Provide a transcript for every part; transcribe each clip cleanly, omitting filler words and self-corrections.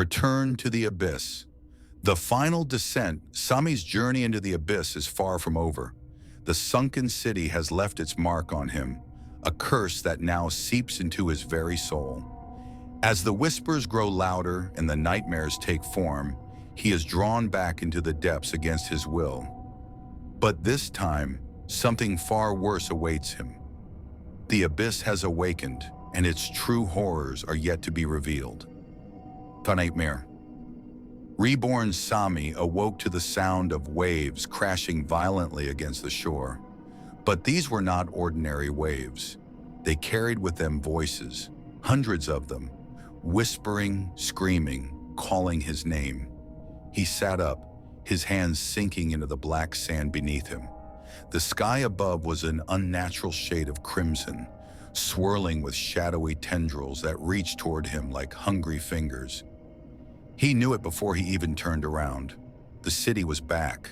Return to the abyss. The final descent, Samih's journey into the abyss, is far from over. The sunken city has left its mark on him, a curse that now seeps into his very soul. As the whispers grow louder and the nightmares take form, he is drawn back into the depths against his will. But this time, something far worse awaits him. The abyss has awakened, and its true horrors are yet to be revealed. The nightmare. Reborn Samih awoke to the sound of waves crashing violently against the shore. But these were not ordinary waves. They carried with them voices, hundreds of them, whispering, screaming, calling his name. He sat up, his hands sinking into the black sand beneath him. The sky above was an unnatural shade of crimson, swirling with shadowy tendrils that reached toward him like hungry fingers. He knew it before he even turned around. The city was back.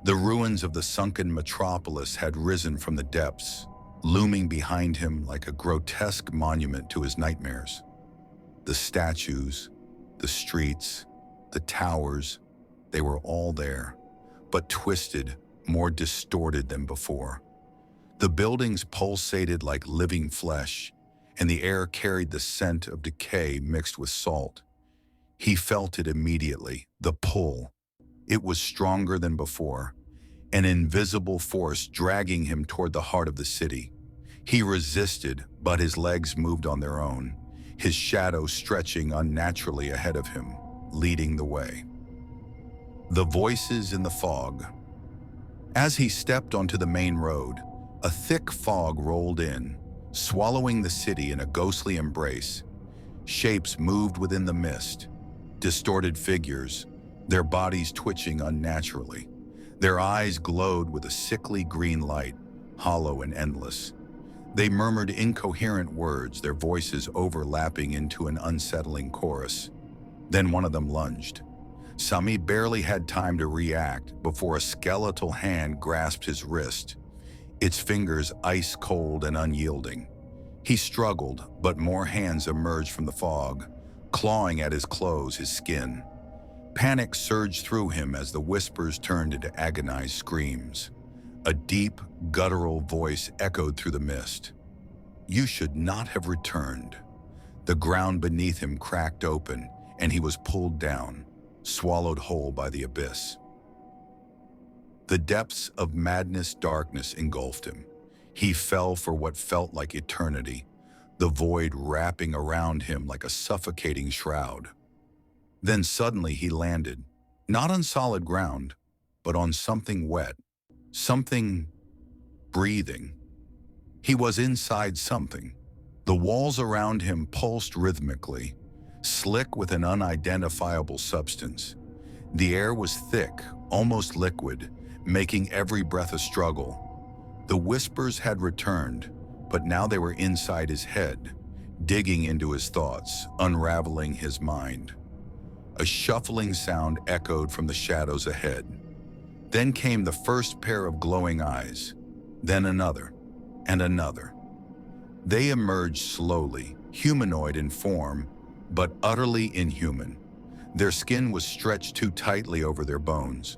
The ruins of the sunken metropolis had risen from the depths, looming behind him like a grotesque monument to his nightmares. The statues, the streets, the towers, they were all there, but twisted, more distorted than before. The buildings pulsated like living flesh, and the air carried the scent of decay mixed with salt. He felt it immediately, the pull. It was stronger than before, an invisible force dragging him toward the heart of the city. He resisted, but his legs moved on their own, his shadow stretching unnaturally ahead of him, leading the way. The voices in the fog. As he stepped onto the main road, a thick fog rolled in, swallowing the city in a ghostly embrace. Shapes moved within the mist, distorted figures, their bodies twitching unnaturally. Their eyes glowed with a sickly green light, hollow and endless. They murmured incoherent words, their voices overlapping into an unsettling chorus. Then one of them lunged. Samih barely had time to react before a skeletal hand grasped his wrist, its fingers ice-cold and unyielding. He struggled, but more hands emerged from the fog, clawing at his clothes, his skin. Panic surged through him as the whispers turned into agonized screams. A deep, guttural voice echoed through the mist. "You should not have returned." The ground beneath him cracked open, and he was pulled down, swallowed whole by the abyss. The depths of madness, darkness engulfed him. He fell for what felt like eternity, the void wrapping around him like a suffocating shroud. Then suddenly he landed, not on solid ground, but on something wet, something breathing. He was inside something. The walls around him pulsed rhythmically, slick with an unidentifiable substance. The air was thick, almost liquid, making every breath a struggle. The whispers had returned, but now they were inside his head, digging into his thoughts, unraveling his mind. A shuffling sound echoed from the shadows ahead. Then came the first pair of glowing eyes, then another, and another. They emerged slowly, humanoid in form, but utterly inhuman. Their skin was stretched too tightly over their bones,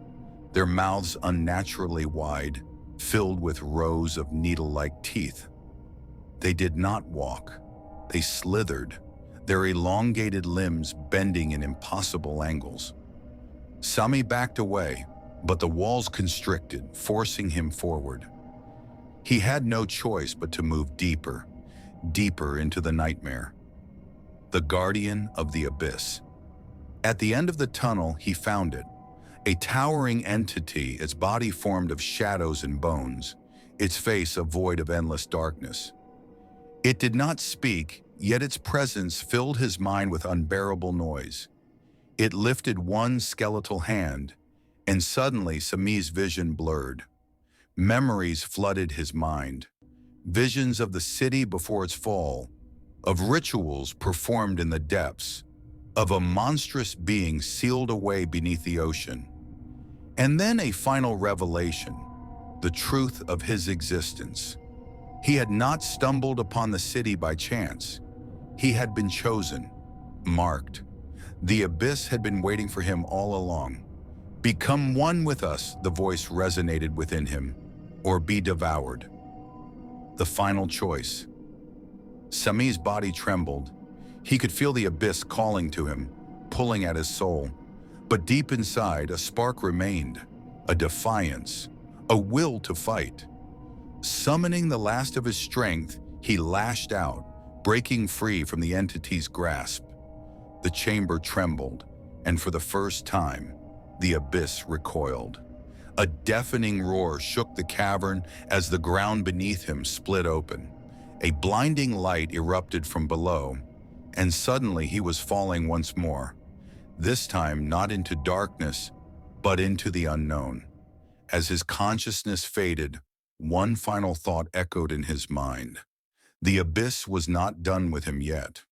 their mouths unnaturally wide, filled with rows of needle-like teeth. They did not walk. They slithered, their elongated limbs bending in impossible angles. Samih backed away, but the walls constricted, forcing him forward. He had no choice but to move deeper, deeper into the nightmare. The guardian of the abyss. At the end of the tunnel, he found it. A towering entity, its body formed of shadows and bones, its face a void of endless darkness. It did not speak, yet its presence filled his mind with unbearable noise. It lifted one skeletal hand, and suddenly Samih's vision blurred. Memories flooded his mind. Visions of the city before its fall, of rituals performed in the depths, of a monstrous being sealed away beneath the ocean. And then a final revelation, the truth of his existence. He had not stumbled upon the city by chance. He had been chosen, marked. The abyss had been waiting for him all along. Become one with us, the voice resonated within him, or be devoured. The final choice. Samih's body trembled. He could feel the abyss calling to him, pulling at his soul. But deep inside, a spark remained, a defiance, a will to fight. Summoning the last of his strength, he lashed out, breaking free from the entity's grasp. The chamber trembled, and for the first time, the abyss recoiled. A deafening roar shook the cavern as the ground beneath him split open. A blinding light erupted from below, and suddenly he was falling once more, this time not into darkness, but into the unknown. As his consciousness faded, one final thought echoed in his mind. The abyss was not done with him yet.